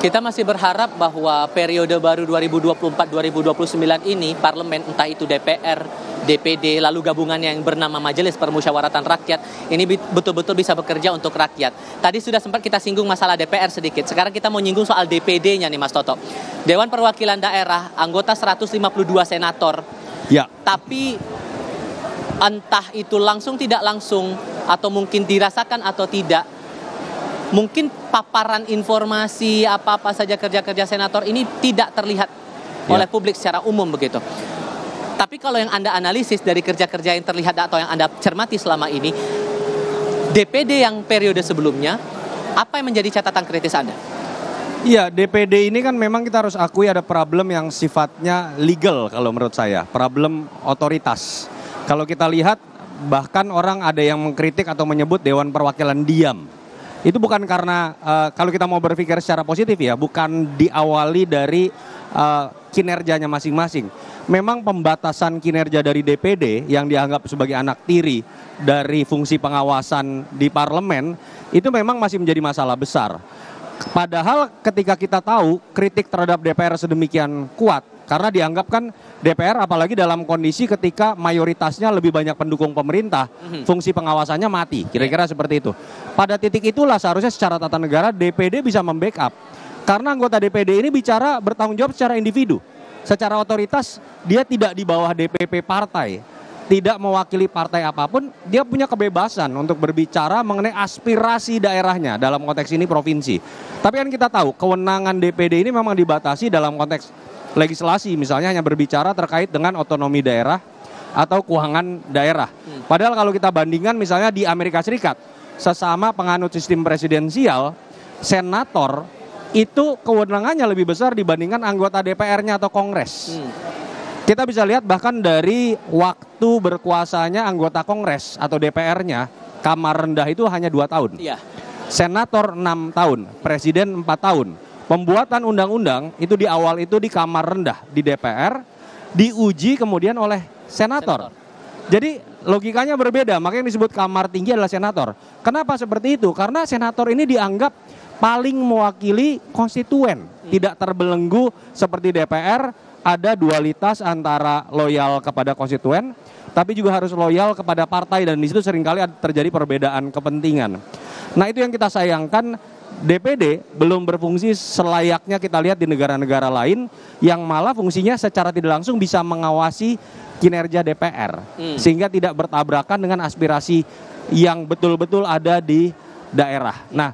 Kita masih berharap bahwa periode baru 2024-2029 ini parlemen, entah itu DPR, DPD, lalu gabungannya yang bernama Majelis Permusyawaratan Rakyat, ini betul-betul bisa bekerja untuk rakyat. Tadi sudah sempat kita singgung masalah DPR sedikit. Sekarang kita mau nyinggung soal DPD-nya nih Mas Toto. Dewan Perwakilan Daerah, anggota 152 senator. Ya. Tapi entah itu langsung tidak langsung atau mungkin dirasakan atau tidak, mungkin paparan informasi apa-apa saja kerja-kerja senator ini tidak terlihat oleh publik secara umum begitu. Tapi kalau yang Anda analisis dari kerja-kerja yang terlihat atau yang Anda cermati selama ini, DPD yang periode sebelumnya, apa yang menjadi catatan kritis Anda? Iya, DPD ini kan memang kita harus akui ada problem yang sifatnya legal kalau menurut saya, problem otoritas. Kalau kita lihat bahkan orang ada yang mengkritik atau menyebut Dewan Perwakilan diam. Itu bukan karena kalau kita mau berpikir secara positif ya, bukan diawali dari kinerjanya masing-masing. Memang pembatasan kinerja dari DPD yang dianggap sebagai anak tiri dari fungsi pengawasan di parlemen itu memang masih menjadi masalah besar. Padahal ketika kita tahu kritik terhadap DPR sedemikian kuat, karena dianggap kan DPR apalagi dalam kondisi ketika mayoritasnya lebih banyak pendukung pemerintah, fungsi pengawasannya mati, kira-kira seperti itu. Pada titik itulah seharusnya secara tata negara DPD bisa membackup. Karena anggota DPD ini bicara bertanggung jawab secara individu. Secara otoritas dia tidak di bawah DPP partai, tidak mewakili partai apapun, dia punya kebebasan untuk berbicara mengenai aspirasi daerahnya, dalam konteks ini provinsi. Tapi kan kita tahu kewenangan DPD ini memang dibatasi dalam konteks legislasi, misalnya hanya berbicara terkait dengan otonomi daerah atau keuangan daerah. Padahal kalau kita bandingkan misalnya di Amerika Serikat, sesama penganut sistem presidensial, senator itu kewenangannya lebih besar dibandingkan anggota DPR-nya atau Kongres. Kita bisa lihat bahkan dari waktu berkuasanya anggota Kongres atau DPR-nya, kamar rendah itu hanya 2 tahun. Iya. Senator 6 tahun, presiden 4 tahun. Pembuatan undang-undang itu di awal itu di kamar rendah di DPR, diuji kemudian oleh senator. Jadi logikanya berbeda, makanya yang disebut kamar tinggi adalah senator. Kenapa seperti itu? Karena senator ini dianggap paling mewakili konstituen, tidak terbelenggu seperti DPR, ada dualitas antara loyal kepada konstituen, tapi juga harus loyal kepada partai, dan di situ seringkali terjadi perbedaan kepentingan. Nah itu yang kita sayangkan, DPD belum berfungsi selayaknya kita lihat di negara-negara lain yang malah fungsinya secara tidak langsung bisa mengawasi kinerja DPR sehingga tidak bertabrakan dengan aspirasi yang betul-betul ada di daerah. Nah,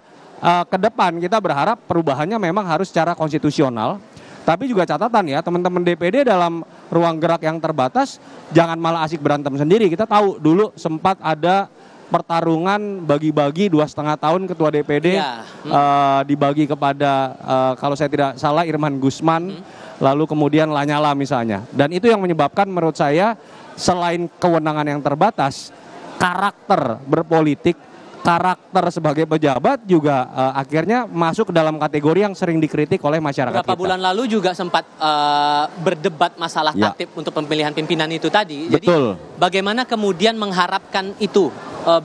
ke depan kita berharap perubahannya memang harus secara konstitusional, tapi juga catatan ya teman-teman DPD dalam ruang gerak yang terbatas jangan malah asik berantem sendiri. Kita tahu dulu sempat ada pertarungan bagi-bagi 2,5 tahun ketua DPD dibagi kepada kalau saya tidak salah Irman Gusman, lalu kemudian Lanyala misalnya. Dan itu yang menyebabkan menurut saya selain kewenangan yang terbatas, karakter berpolitik, karakter sebagai pejabat juga akhirnya masuk ke dalam kategori yang sering dikritik oleh masyarakat kita. Beberapa bulan lalu juga sempat berdebat masalah tatip untuk pemilihan pimpinan itu tadi. Betul. Jadi bagaimana kemudian mengharapkan itu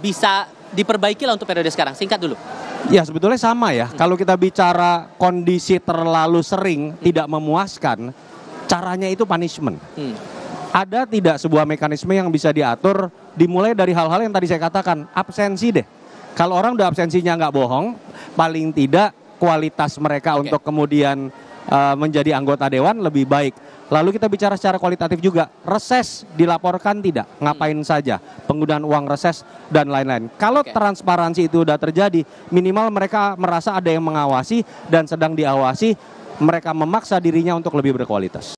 bisa diperbaiki lah untuk periode sekarang? Singkat dulu. Ya sebetulnya sama ya. Kalau kita bicara kondisi terlalu sering tidak memuaskan, caranya itu punishment. Ada tidak sebuah mekanisme yang bisa diatur dimulai dari hal-hal yang tadi saya katakan, absensi deh. Kalau orang udah absensinya nggak bohong, paling tidak kualitas mereka untuk kemudian menjadi anggota dewan lebih baik. Lalu kita bicara secara kualitatif juga, reses dilaporkan tidak, ngapain saja, penggunaan uang reses dan lain-lain. Kalau transparansi itu sudah terjadi, minimal mereka merasa ada yang mengawasi dan sedang diawasi, mereka memaksa dirinya untuk lebih berkualitas.